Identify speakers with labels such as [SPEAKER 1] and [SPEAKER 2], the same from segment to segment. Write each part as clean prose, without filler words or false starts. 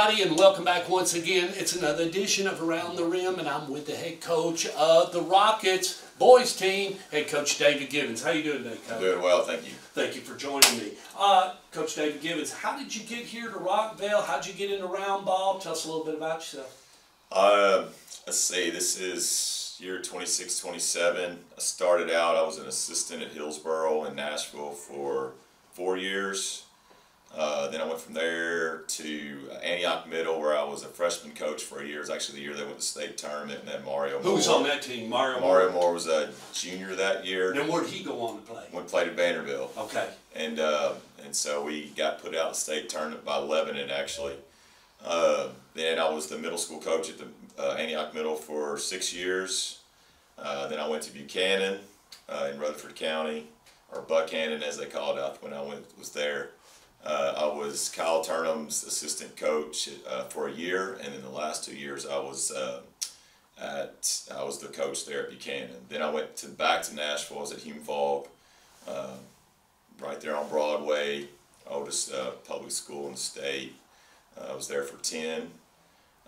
[SPEAKER 1] everybody, and welcome back once again. It's another edition of Around the Rim, and I'm with the head coach of the Rockets boys team, head coach David Givens. How you doing today, Coach?
[SPEAKER 2] Doing well, thank you.
[SPEAKER 1] Thank you for joining me. Coach David Givens, how did you get here to Rockville? How did you get into round ball? Tell us a little bit about yourself.
[SPEAKER 2] Let's see, this is year 26-27. I started out, I was an assistant at Hillsboro in Nashville for 4 years. Then I went from there to Antioch Middle, where I was a freshman coach for a year. It was actually the year they went to state tournament, and then Mario Moore.
[SPEAKER 1] Who was on that team? Mario
[SPEAKER 2] Moore was a junior that year.
[SPEAKER 1] And then where did he go on to play?
[SPEAKER 2] Went played at Vanderbilt.
[SPEAKER 1] Okay.
[SPEAKER 2] And so we got put out the state tournament by Lebanon, actually. Then I was the middle school coach at the Antioch Middle for 6 years. Then I went to Buchanan in Rutherford County, or Buchanan as they called it when I was there. I was Kyle Turnham's assistant coach for a year, and in the last 2 years I was the coach there at Buchanan. Then I went back to Nashville. I was at Hume-Fogg, right there on Broadway, oldest public school in the state. I was there for 10,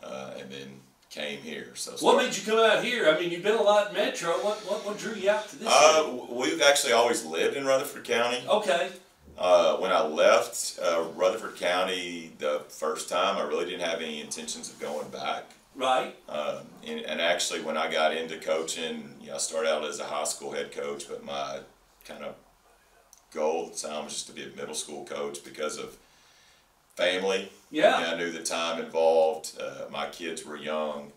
[SPEAKER 2] and then came here. So
[SPEAKER 1] what made you come out here? I mean, you've been a lot in Metro. What drew you out to this area?
[SPEAKER 2] We've actually always lived in Rutherford County.
[SPEAKER 1] Okay.
[SPEAKER 2] When I left Rutherford County the first time, I really didn't have any intentions of going back.
[SPEAKER 1] Right.
[SPEAKER 2] And actually, when I got into coaching, I started out as a high school head coach, but my kind of goal at the time was just to be a middle school coach because of family.
[SPEAKER 1] Yeah.
[SPEAKER 2] I knew the time involved. My kids were young.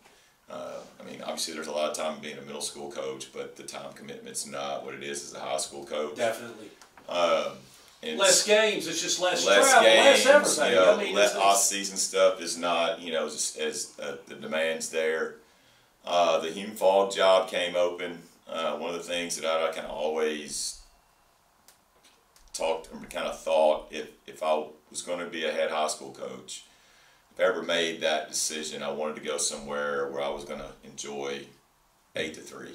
[SPEAKER 2] I mean, obviously, there's a lot of time being a middle school coach, but the time commitment's not what it is as a high school coach.
[SPEAKER 1] Definitely.
[SPEAKER 2] Less
[SPEAKER 1] games, it's just less travel, less everything.
[SPEAKER 2] I mean, off-season stuff is not, as the demands there. The Hume-Fogg job came open. One of the things that I kind of always thought if I was going to be a head high school coach, if I ever made that decision, I wanted to go somewhere where I was going to enjoy 8 to 3.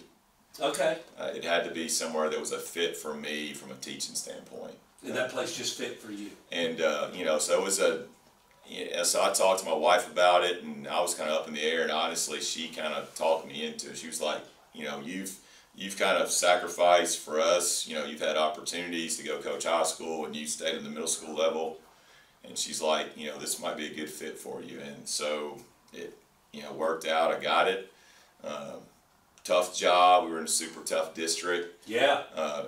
[SPEAKER 2] Okay. It had to be somewhere that was a fit for me from a teaching standpoint.
[SPEAKER 1] And that place just fit for you.
[SPEAKER 2] And, so it was so I talked to my wife about it, and I was kind of up in the air, and honestly, she kind of talked me into it. She was like, you've kind of sacrificed for us. You've had opportunities to go coach high school, and you stayed in the middle school level. And she's like, this might be a good fit for you. And so it, worked out. I got it. Tough job. We were in a super tough district.
[SPEAKER 1] Yeah.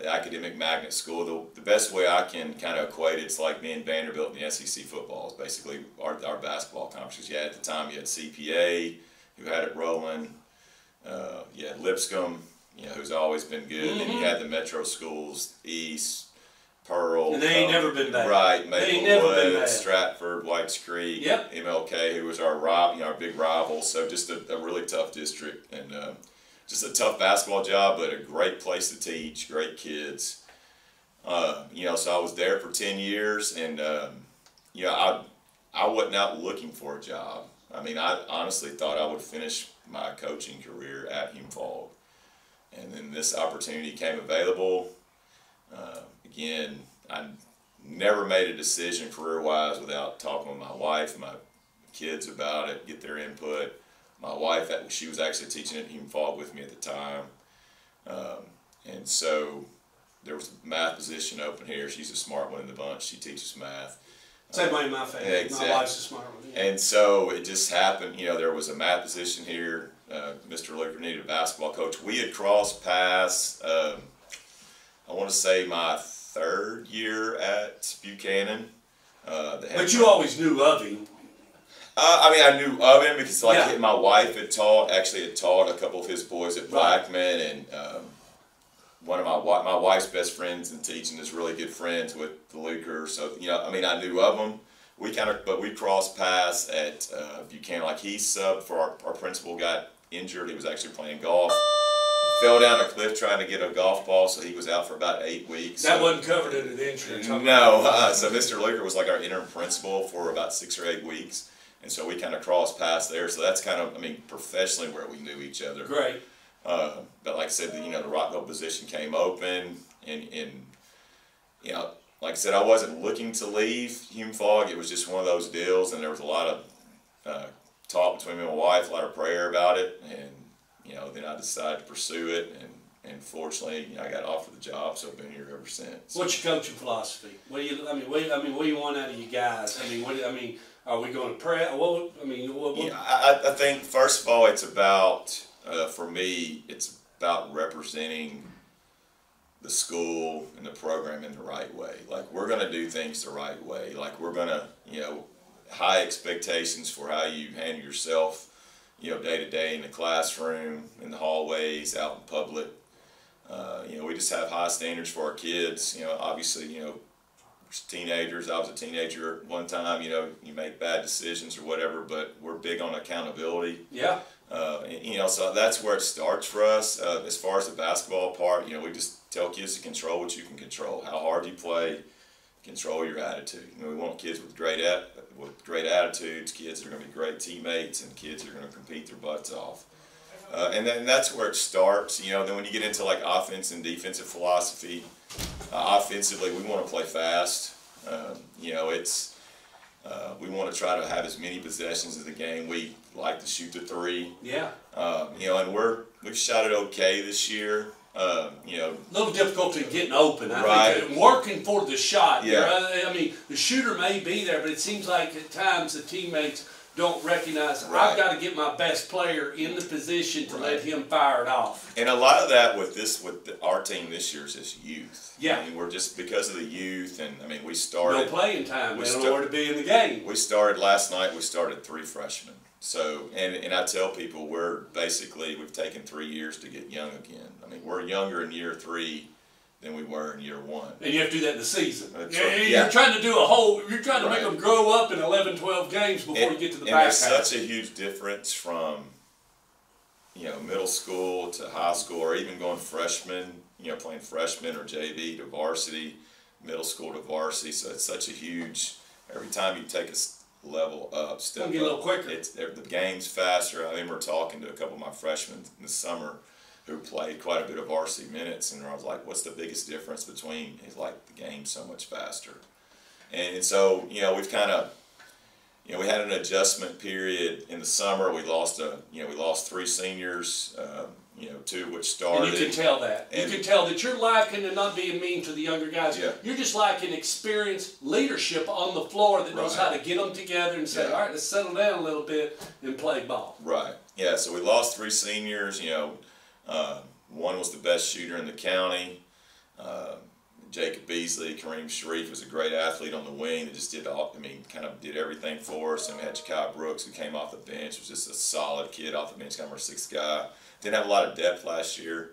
[SPEAKER 2] Academic magnet school. The best way I can kind of equate it's like being Vanderbilt in the SEC football. It's basically our basketball conference. At the time you had CPA, who had it rolling. You had Lipscomb, who's always been good. Mm-hmm. And you had the metro schools, East, Pearl.
[SPEAKER 1] And they ain't never been bad.
[SPEAKER 2] Right, Maplewood, Stratford, Whites Creek,
[SPEAKER 1] yep.
[SPEAKER 2] MLK, who was our big rival. So just a really tough district, and just a tough basketball job, but a great place to teach, great kids. So I was there for 10 years, and I wasn't out looking for a job. I mean, I honestly thought I would finish my coaching career at Hume-Fogg, and then this opportunity came available. Again, I never made a decision career-wise without talking with my wife and my kids about it, get their input. My wife, she was actually teaching at Hume-Fogg with me at the time. And so there was a math position open here. She's a smart one in the bunch. She teaches math.
[SPEAKER 1] Same way in my family.
[SPEAKER 2] Exactly.
[SPEAKER 1] My wife's a smart one. Yeah.
[SPEAKER 2] And so it just happened, there was a math position here. Mr. Luker needed a basketball coach. We had crossed paths, I want to say my 3rd year at Buchanan.
[SPEAKER 1] But you always knew of him.
[SPEAKER 2] I knew of him because my wife had taught a couple of his boys at Blackman, and one of my wife's best friends in teaching is really good friends with the Luker. So I knew of him. But we crossed paths at Buchanan. Like he subbed for our principal, got injured. He was actually playing golf. Fell down a cliff trying to get a golf ball, so he was out for about 8 weeks.
[SPEAKER 1] That wasn't covered under the insurance.
[SPEAKER 2] No. So Mr. Luker was like our interim principal for about 6 or 8 weeks. And so we kind of crossed paths there. So that's kind of, professionally where we knew each other.
[SPEAKER 1] Great.
[SPEAKER 2] But like I said, the Rockville position came open. And like I said, I wasn't looking to leave Hume-Fogg. It was just one of those deals. And there was a lot of talk between me and my wife, let her prayer about it, and then I decided to pursue it, and fortunately, I got offered the job, so I've been here ever since.
[SPEAKER 1] What's your coaching philosophy? What do you what do you want out of you guys? Are we going to pray?
[SPEAKER 2] I think first of all, it's about for me, it's about representing the school and the program in the right way. Like, we're going to do things the right way. Like, we're going to, high expectations for how you handle yourself, day to day in the classroom, in the hallways, out in public. We just have high standards for our kids. Obviously, teenagers. I was a teenager at one time. You make bad decisions or whatever, but we're big on accountability.
[SPEAKER 1] Yeah.
[SPEAKER 2] So that's where it starts for us. As far as the basketball part, we just tell kids to control what you can control. How hard you play, control your attitude. We want kids with great attitudes, kids that are going to be great teammates, and kids that are going to compete their butts off. And then that's where it starts. Then when you get into like offense and defensive philosophy, offensively we want to play fast. We want to try to have as many possessions as the game. We like to shoot the three.
[SPEAKER 1] Yeah.
[SPEAKER 2] And we've shot it okay this year.
[SPEAKER 1] A little difficulty getting open.
[SPEAKER 2] I
[SPEAKER 1] think working for the shot.
[SPEAKER 2] Yeah.
[SPEAKER 1] The shooter may be there, but it seems like at times the teammates don't recognize,
[SPEAKER 2] right,
[SPEAKER 1] I've got to get my best player in the position to let him fire it off.
[SPEAKER 2] And a lot of that with our team this year is just youth.
[SPEAKER 1] Yeah.
[SPEAKER 2] We're just, because of the youth, and we started.
[SPEAKER 1] No playing time. They don't know where to be in the game.
[SPEAKER 2] We started last night. We started 3 freshmen. So, and I tell people we've taken 3 years to get young again. We're younger in year 3 than we were in year 1.
[SPEAKER 1] And you have to do that in the season.
[SPEAKER 2] You're
[SPEAKER 1] trying to do you're trying to make them grow up in 11, 12 games before you get to the back half.
[SPEAKER 2] And there's such a huge difference from, middle school to high school, or even going freshman, playing freshman or JV to varsity, middle school to varsity. So it's such a huge, every time you take a level up, step
[SPEAKER 1] get a little quicker.
[SPEAKER 2] The game's faster. I remember talking to a couple of my freshmen this summer who played quite a bit of varsity minutes, and I was like, what's the biggest difference between? He's like, the game's so much faster. And so, we've kind of, we had an adjustment period in the summer. We lost 3 seniors, 2 of which started.
[SPEAKER 1] And you can tell that. You can tell that you're lacking, and not being mean to the younger guys.
[SPEAKER 2] Yeah.
[SPEAKER 1] You're just lacking experience, leadership on the floor that knows how to get them together and say, all right, let's settle down a little bit and play ball.
[SPEAKER 2] Right. Yeah, so we lost 3 seniors, one was the best shooter in the county. Jacob Beasley, Kareem Sharif was a great athlete on the wing that just did everything for us. And we had Ja'Kai Brooks, who came off the bench, was just a solid kid off the bench, kind of our 6th guy. Didn't have a lot of depth last year.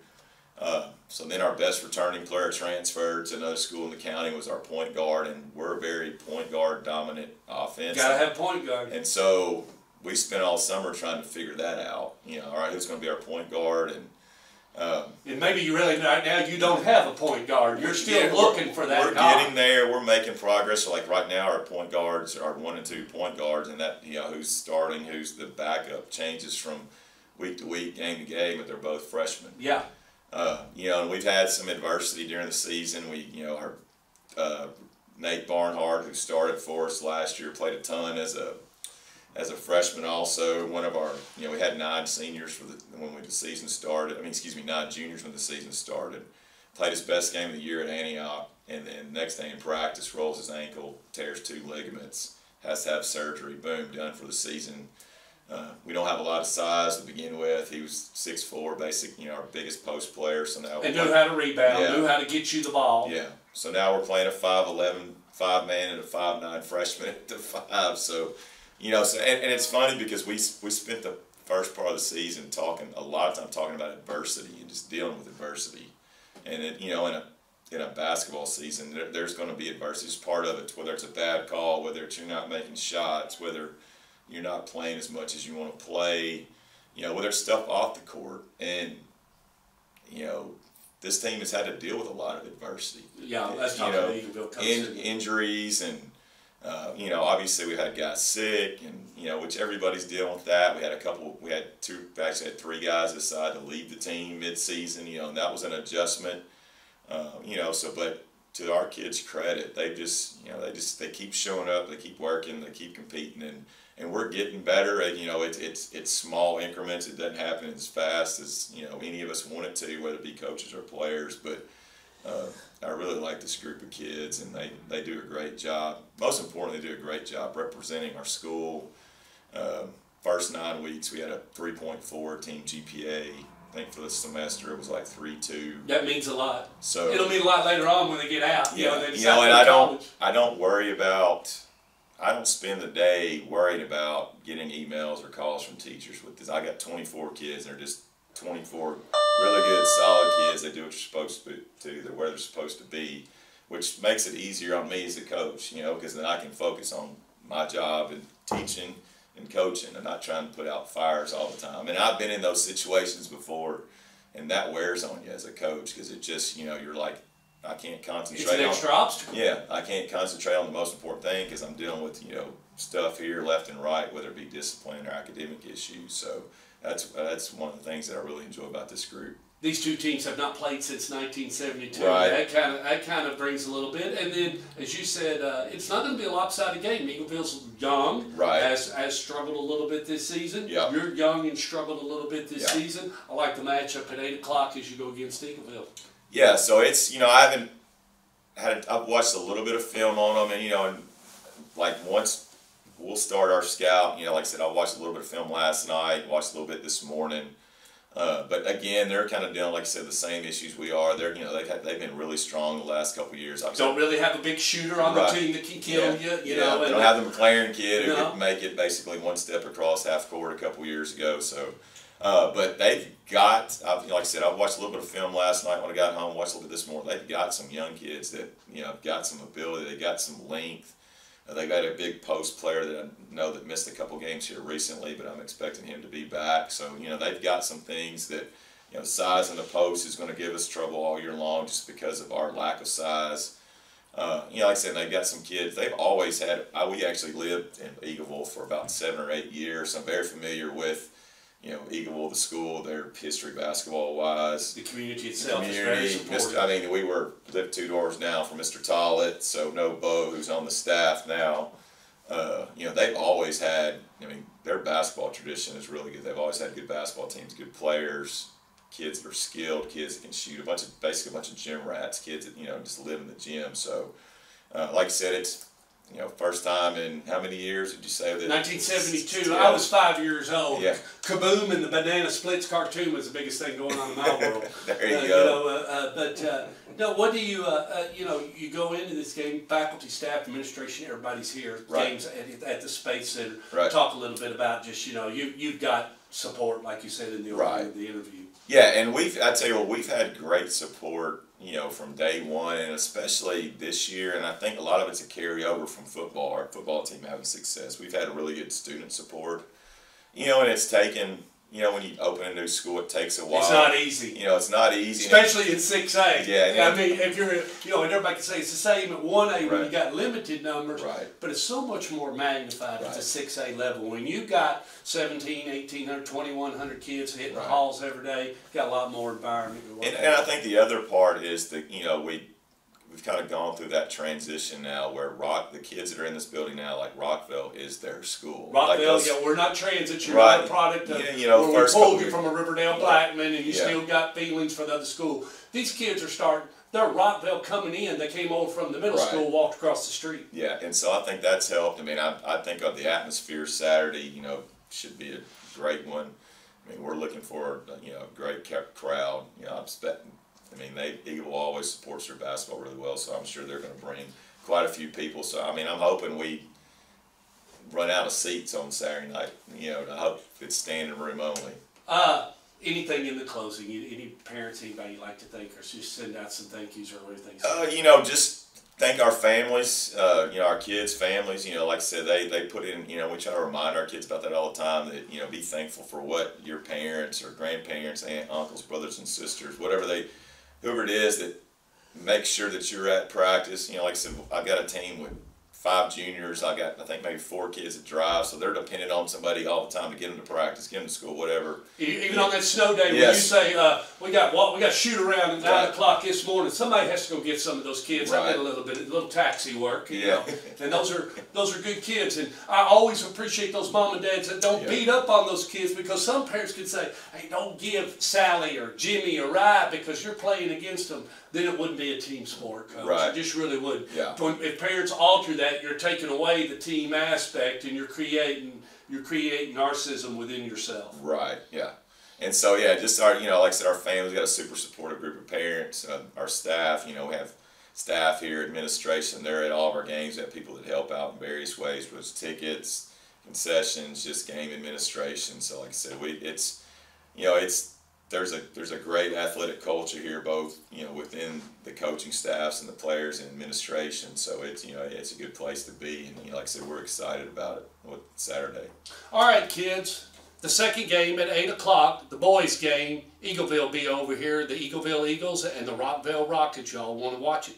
[SPEAKER 2] So then our best returning player transferred to another school in the county, was our point guard, and we're a very point guard dominant offense.
[SPEAKER 1] Got to have point guard.
[SPEAKER 2] And so we spent all summer trying to figure that out. All right, who's going to be our point guard?
[SPEAKER 1] And maybe you really, right now, you don't have a point guard. You're still looking for that
[SPEAKER 2] guy. We're getting there. We're making progress. So like right now, our point guards are 1 and 2 point guards, and that, who's starting, who's the backup, changes from week to week, game to game, but they're both freshmen.
[SPEAKER 1] Yeah.
[SPEAKER 2] And we've had some adversity during the season. Our Nate Barnhart, who started for us last year, played a ton as a freshman also. One of our, we had 9 seniors when the season started. 9 juniors when the season started. Played his best game of the year at Antioch, and then next day in practice, rolls his ankle, tears 2 ligaments, has to have surgery, boom, done for the season. We don't have a lot of size to begin with. He was 6'4", our biggest post player. So now
[SPEAKER 1] and knew how to rebound, knew how to get you the ball.
[SPEAKER 2] Yeah. So now we're playing a 5'11", 5-man and a 5'9" freshman at the 5. So, and it's funny because we spent the first part of the season a lot of time talking about adversity and just dealing with adversity. And in a basketball season, there's going to be adversity. It's part of it, whether it's a bad call, whether it's you're not making shots, whether you're not playing as much as you want to play, whether it's stuff off the court. And, this team has had to deal with a lot of adversity.
[SPEAKER 1] Yeah, that's how
[SPEAKER 2] injuries and, obviously we had guys sick and, which everybody's dealing with that. We had 3 guys decide to leave the team mid-season, and that was an adjustment, but to our kids' credit, they keep showing up, they keep working, they keep competing, and we're getting better. And you know, it's small increments. It doesn't happen as fast as you know any of us want it to, whether it be coaches or players. But I really like this group of kids, and they do a great job. Most importantly, they do a great job representing our school. First 9 weeks, we had a 3.4 team GPA. I think for the semester it was like 3.2.
[SPEAKER 1] That means a lot.
[SPEAKER 2] So
[SPEAKER 1] it'll mean a lot later on when they get out.
[SPEAKER 2] Yeah,
[SPEAKER 1] They
[SPEAKER 2] you know, and
[SPEAKER 1] college.
[SPEAKER 2] I don't worry about. I don't spend the day worried about getting emails or calls from teachers with this. I got 24 kids, and they're just 24 really good, solid kids. They do what you're supposed to do. They're where they're supposed to be, which makes it easier on me as a coach, you know, because then I can focus on my job and teaching and coaching and not trying to put out fires all the time. And I've been in those situations before, and that wears on you as a coach because it just, you know, you're like, I can't concentrate.
[SPEAKER 1] It's an extra obstacle.
[SPEAKER 2] Yeah, I can't concentrate on the most important thing because I'm dealing with, you know, stuff here left and right, whether it be discipline or academic issues. So that's one of the things that I really enjoy about this group.
[SPEAKER 1] These two teams have not played since 1972.
[SPEAKER 2] Right.
[SPEAKER 1] That kind of brings a little bit. And then, as you said, it's not going to be a lopsided game. Eagleville's young,
[SPEAKER 2] Right.
[SPEAKER 1] has struggled a little bit this season.
[SPEAKER 2] Yep.
[SPEAKER 1] You're young and struggled a little bit this
[SPEAKER 2] Yep.
[SPEAKER 1] season. I like the matchup at 8 o'clock as you go against Eagleville.
[SPEAKER 2] Yeah, so it's, you know, I've watched a little bit of film on them, and you know, and like once we'll start our scout, you know, like I said, I watched a little bit of film last night, watched a little bit this morning. But again, they're kind of dealing, like I said, the same issues we are. They're, you know, they've been really strong the last couple of years.
[SPEAKER 1] Don't really have a big shooter on
[SPEAKER 2] Right.
[SPEAKER 1] the team that can kill you. You
[SPEAKER 2] yeah.
[SPEAKER 1] know,
[SPEAKER 2] They
[SPEAKER 1] and
[SPEAKER 2] don't have the McLaren kid who
[SPEAKER 1] No.
[SPEAKER 2] could make it basically one step across half court a couple years ago. So, but they've got, like I said, I watched a little bit of film last night when I got home. Watched a little bit this morning. They've got some young kids that, you know, have got some ability. They got some length. They've got a big post player that I know that missed a couple games here recently, but I'm expecting him to be back. So, you know, they've got some things that, you know, size in the post is going to give us trouble all year long just because of our lack of size. You know, like I said, they've got some kids. They've always had, we actually lived in Eagleville for about 7 or 8 years. So I'm very familiar with, you know, Eagleville, the school, their history basketball-wise.
[SPEAKER 1] the community itself is very supportive.
[SPEAKER 2] I mean, we lived 2 doors down from Mr. Tollett, so no Bo, who's on the staff now. You know, they've always had, I mean, their basketball tradition is really good. They've always had good basketball teams, good players, kids that are skilled, kids that can shoot, basically a bunch of gym rats, kids that, you know, just live in the gym. So, like I said, it's, you know, first time in how many years did you say that?
[SPEAKER 1] 1972.
[SPEAKER 2] Yeah.
[SPEAKER 1] I was 5 years old.
[SPEAKER 2] Yeah.
[SPEAKER 1] Kaboom and the Banana Splits cartoon was the biggest thing going on in my world.
[SPEAKER 2] There you go.
[SPEAKER 1] No, what do you, you know, you go into this game, faculty, staff, administration, everybody's here.
[SPEAKER 2] Right.
[SPEAKER 1] Games at the Space Center.
[SPEAKER 2] Right.
[SPEAKER 1] Talk a little bit about just, you know, you've got support, like you said in the opening of the interview.
[SPEAKER 2] Yeah, and I tell you what, we've had great support, you know, from day one, and especially this year, and I think a lot of it's a carryover from football, our football team having success. We've had really good student support, you know, and it's taken, you know, when you open a new school, it takes a while.
[SPEAKER 1] It's not easy.
[SPEAKER 2] You know, it's not easy.
[SPEAKER 1] Especially in 6A.
[SPEAKER 2] Yeah.
[SPEAKER 1] I mean, if you're, you know, and everybody can say it's the same at 1A when
[SPEAKER 2] Right.
[SPEAKER 1] you got limited numbers,
[SPEAKER 2] Right.
[SPEAKER 1] but it's so much more magnified at
[SPEAKER 2] Right.
[SPEAKER 1] the 6A level. When you got 17, 1,800, 2,100 kids hitting the
[SPEAKER 2] Right.
[SPEAKER 1] halls every day, you got a lot more environment. to work
[SPEAKER 2] And I think the other part is that, you know, we've kind of gone through that transition now where the kids that are in this building now, like Rockville, is their school. Like
[SPEAKER 1] Rockville,
[SPEAKER 2] those-
[SPEAKER 1] yeah, we're not transit. You're
[SPEAKER 2] Right.
[SPEAKER 1] not a product of
[SPEAKER 2] Yeah, you know,
[SPEAKER 1] where
[SPEAKER 2] first
[SPEAKER 1] we pulled
[SPEAKER 2] couple
[SPEAKER 1] you from a Riverdale Blackman and you
[SPEAKER 2] Yeah.
[SPEAKER 1] still got feelings for the other school. These kids are starting, they're Rockville coming in. They came over from the middle
[SPEAKER 2] Right.
[SPEAKER 1] school, walked across the street.
[SPEAKER 2] Yeah, and so I think that's helped. I mean, I think of the atmosphere Saturday, you know, should be a great one. I mean, we're looking for, you know, a great crowd. You know, I'm expecting, I mean, Eagle always supports their basketball really well, so I'm sure they're going to bring quite a few people. So, I mean, I'm hoping we run out of seats on Saturday night. You know, I hope it's standing room only.
[SPEAKER 1] Anything in the closing? Any parents, anybody you'd like to thank, or just send out some thank yous or everything?
[SPEAKER 2] You know, just thank our families, you know, our kids' families. You know, like I said, they put in, you know, we try to remind our kids about that all the time, that, you know, be thankful for what your parents or grandparents, aunt, uncles, brothers and sisters, whoever it is, that make sure that you're at practice. You know, like I said, I've got a team with 5 juniors. I think maybe 4 kids that drive, so they're dependent on somebody all the time to get them to practice, get them to school, whatever.
[SPEAKER 1] Even on that snow day, when you
[SPEAKER 2] Yes.
[SPEAKER 1] say we got shoot around at 9
[SPEAKER 2] Right.
[SPEAKER 1] o'clock this morning, somebody has to go get some of those kids. I
[SPEAKER 2] Right.
[SPEAKER 1] did a little taxi work, you
[SPEAKER 2] Yeah.
[SPEAKER 1] know, and those are good kids. And I always appreciate those mom and dads that don't
[SPEAKER 2] Yeah.
[SPEAKER 1] beat up on those kids, because some parents could say, "Hey, don't give Sally or Jimmy a ride because you're playing against them." Then it wouldn't be a team sport, Coach.
[SPEAKER 2] Right.
[SPEAKER 1] It just really wouldn't.
[SPEAKER 2] Yeah.
[SPEAKER 1] If parents alter that, you're taking away the team aspect, and you're creating narcissism within yourself.
[SPEAKER 2] Right. Yeah. And so yeah, just our like I said, our family's got a super supportive group of parents. Our staff, we have staff here, administration. They're at all of our games. We have people that help out in various ways, whether it's tickets, concessions, just game administration. So like I said, there's a great athletic culture here, both within the coaching staffs and the players and administration. So it's a good place to be, and like I said, we're excited about it with Saturday.
[SPEAKER 1] All right, kids. The second game at 8 o'clock, the boys' game. Eagleville will be over here. The Eagleville Eagles and the Rockville Rockets. Y'all want to watch it?